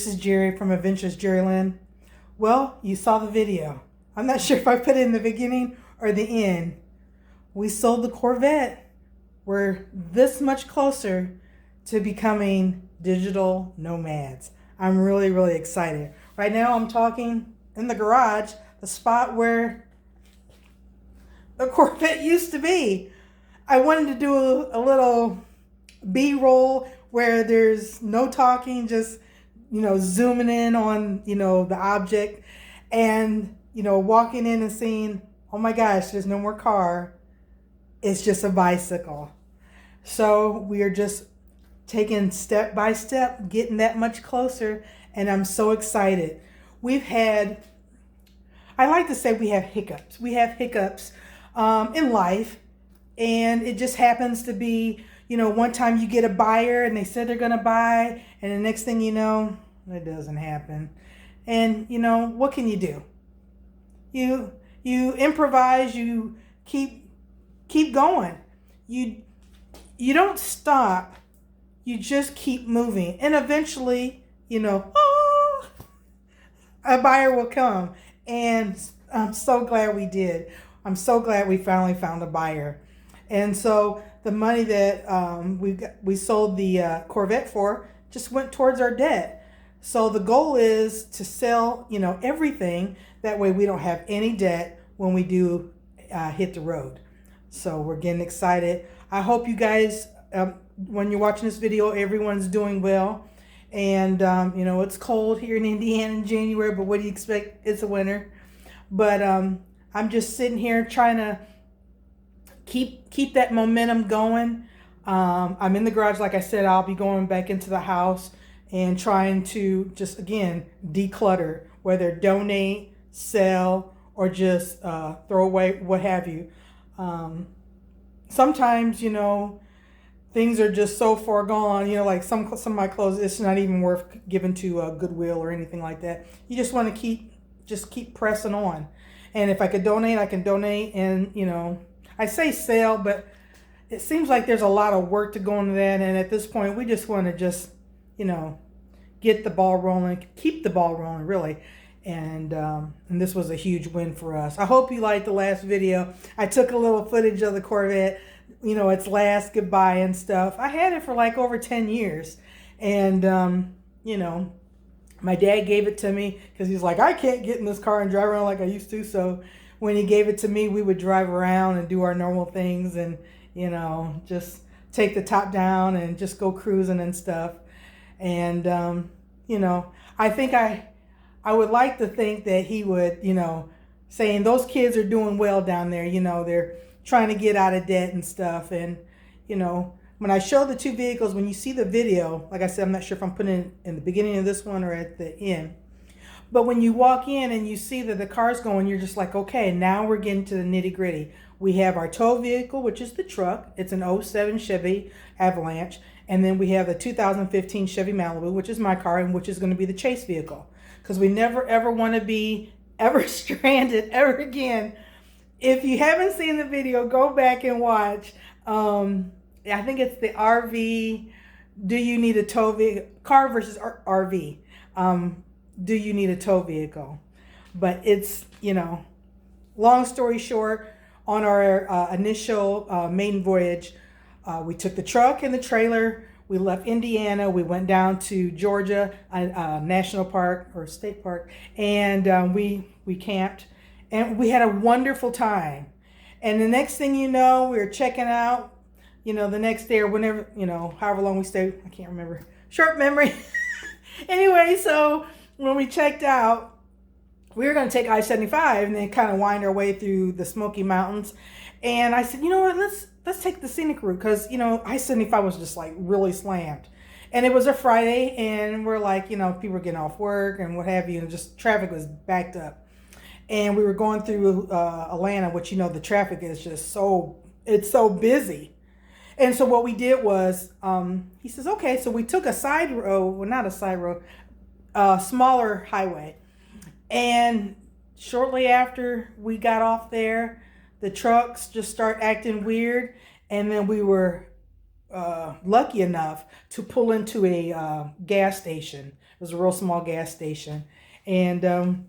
this is Jerry from AdventurousJeriLynn. Well, you saw the video. I'm not sure if I put it in the beginning or the end. We sold the Corvette. We're this much closer to becoming digital nomads. I'm really, really excited. Right now I'm talking in the garage, the spot where the Corvette used to be. I wanted to do a little B-roll where there's no talking, just, zooming in on, the object and, walking in and seeing, oh my gosh, there's no more car. It's just a bicycle. So we are just taking step by step, getting that much closer, and I'm so excited. I like to say we have hiccups. We have hiccups in life, and it just happens to be, one time you get a buyer and they said they're going to buy, and the next thing you know, it doesn't happen. And, what can you do? You improvise, you keep going. You don't stop. You just keep moving. And eventually, a buyer will come. And I'm so glad we did. I'm so glad we finally found a buyer. And so the money that we sold the Corvette for just went towards our debt. So the goal is to sell, everything. That way we don't have any debt when we do hit the road. So we're getting excited. I hope you guys, when you're watching this video, everyone's doing well. And, it's cold here in Indiana in January, but what do you expect? It's a winter. But I'm just sitting here trying to keep that momentum going. I'm in the garage. Like I said, I'll be going back into the house and trying to just, again, declutter, whether donate, sell, or just throw away, what have you. Sometimes, things are just so far gone, like some of my clothes, it's not even worth giving to Goodwill or anything like that. You just want to keep pressing on. And if I could donate, I can donate. And, I say sell, but it seems like there's a lot of work to go into that. And at this point, we just want to just, get the ball rolling, keep the ball rolling, really. And this was a huge win for us. I hope you liked the last video. I took a little footage of the Corvette, its last goodbye and stuff. I had it for like over 10 years. And, my dad gave it to me because he's like, I can't get in this car and drive around like I used to. So when he gave it to me, we would drive around and do our normal things and, just take the top down and just go cruising and stuff. And, I think I would like to think that he would, saying those kids are doing well down there, they're trying to get out of debt and stuff. And, when I show the two vehicles, when you see the video, like I said, I'm not sure if I'm putting it in the beginning of this one or at the end. But when you walk in and you see that the car's going, you're just like, okay, now we're getting to the nitty gritty. We have our tow vehicle, which is the truck. It's an 07 Chevy Avalanche. And then we have the 2015 Chevy Malibu, which is my car, and which is going to be the chase vehicle. Because we never, ever want to be ever stranded ever again. If you haven't seen the video, go back and watch. I think it's the RV, do you need a tow vehicle? Car versus RV. Do you need a tow vehicle? But it's, long story short, on our initial maiden voyage, we took the truck and the trailer. We left Indiana. We went down to Georgia, national park or state park, and we camped, and we had a wonderful time. And the next thing you know, we were checking out, the next day or whenever, however long we stayed. I can't remember. Short memory. Anyway, so when we checked out, we were going to take I-75 and then kind of wind our way through the Smoky Mountains. And I said, you know what, let's take the scenic route, because, I-75 was just like really slammed. And it was a Friday, and we're like, people were getting off work and what have you, and just traffic was backed up. And we were going through Atlanta, which, the traffic is just it's so busy. And so what we did was, he says, okay, so we took a side road, well, not a side road, a smaller highway. And shortly after we got off there, the trucks just start acting weird. And then we were lucky enough to pull into a gas station was a real small gas station. And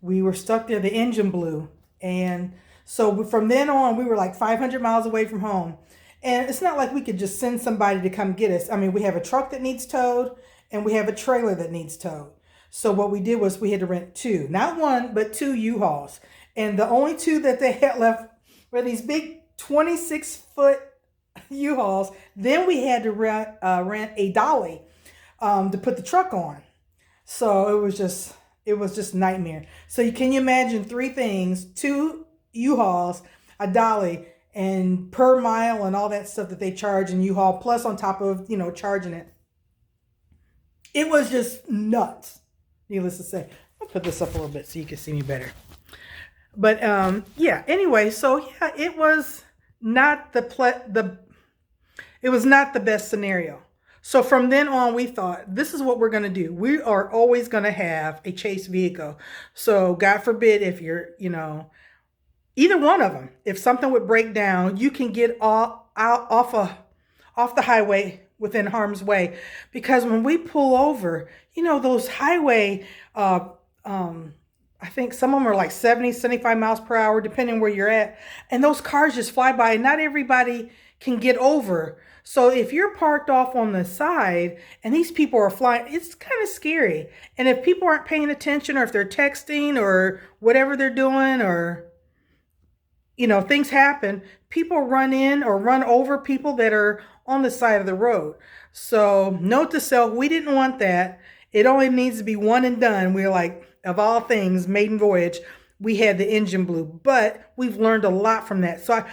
we were stuck there. The engine blew. And so from then on, we were like 500 miles away from home. And it's not like we could just send somebody to come get us. I mean, we have a truck that needs towed and we have a trailer that needs towed. So what we did was we had to rent two, not one, but two U-Hauls. And the only two that they had left were these big 26-foot U-Hauls. Then we had to rent a dolly to put the truck on. So it was just nightmare. So can you imagine three things, two U-Hauls, a dolly, and per mile and all that stuff that they charge in U-Haul, plus on top of, charging it. It was just nuts, needless to say. I'll put this up a little bit so you can see me better. But yeah, anyway, so yeah, it was not the best scenario. So from then on, we thought, this is what we're going to do. We are always going to have a chase vehicle. So God forbid if you're, either one of them, if something would break down, you can get off the highway within harm's way. Because when we pull over, those highway, I think some of them are like 70, 75 miles per hour, depending where you're at. And those cars just fly by and not everybody can get over. So if you're parked off on the side and these people are flying, it's kind of scary. And if people aren't paying attention, or if they're texting or whatever they're doing, or, things happen, people run in or run over people that are on the side of the road. So note to self, we didn't want that. It only needs to be one and done. We're like, of all things, maiden voyage, we had the engine blew, but we've learned a lot from that. So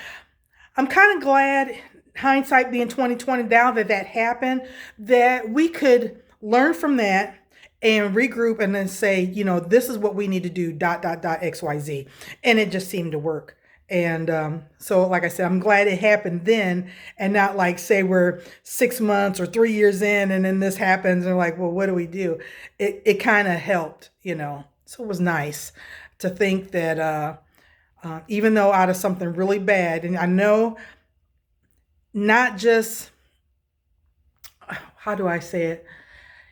I'm kind of glad, hindsight being 2020, now that happened, that we could learn from that and regroup and then say, this is what we need to do, ... XYZ. And it just seemed to work. And so, like I said, I'm glad it happened then, and not like, say we're 6 months or 3 years in and then this happens and we're like, well, what do we do? It kind of helped, So it was nice to think that even though out of something really bad, and I know not just, how do I say it?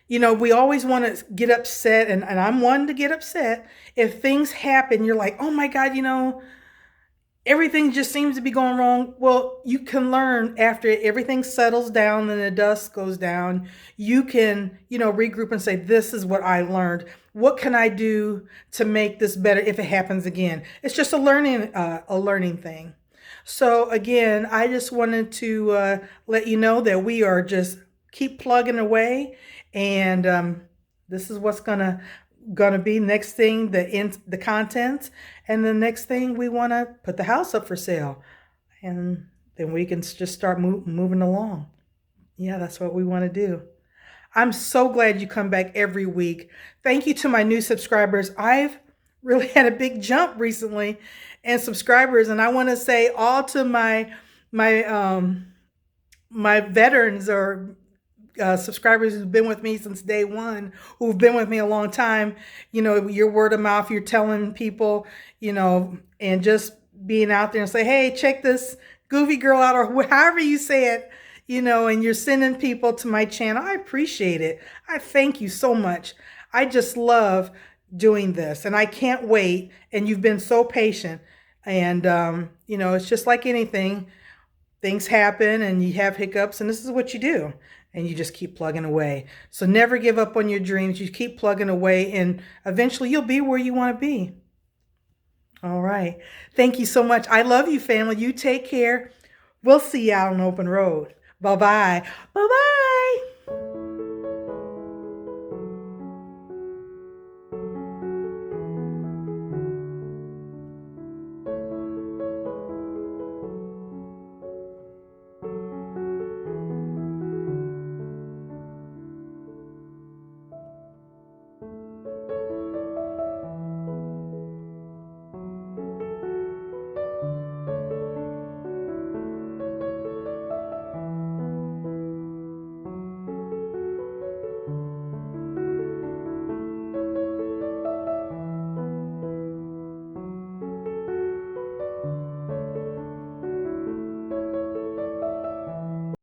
We always want to get upset, and I'm one to get upset. If things happen, you're like, oh my God, everything just seems to be going wrong. Well, you can learn after everything settles down and the dust goes down. You can, regroup and say, this is what I learned. What can I do to make this better if it happens again? It's just a learning thing. So again, I just wanted to let you know that we are just keep plugging away, and this is what's gonna be next thing, the contents, and the next thing, we want to put the house up for sale, and then we can just start moving along. Yeah, that's what we want to do. I'm so glad you come back every week. Thank you to my new subscribers. I've really had a big jump recently in subscribers, and I want to say all to my veterans, or subscribers who've been with me since day one, who've been with me a long time, your word of mouth, you're telling people, and just being out there and say, hey, check this goofy girl out, or however you say it, and you're sending people to my channel. I appreciate it. I thank you so much. I just love doing this, and I can't wait. And you've been so patient, and it's just like anything. Things happen and you have hiccups, and this is what you do. And you just keep plugging away. So never give up on your dreams. You keep plugging away, and eventually you'll be where you want to be. All right. Thank you so much. I love you, family. You take care. We'll see you out on the open road. Bye-bye. Bye-bye.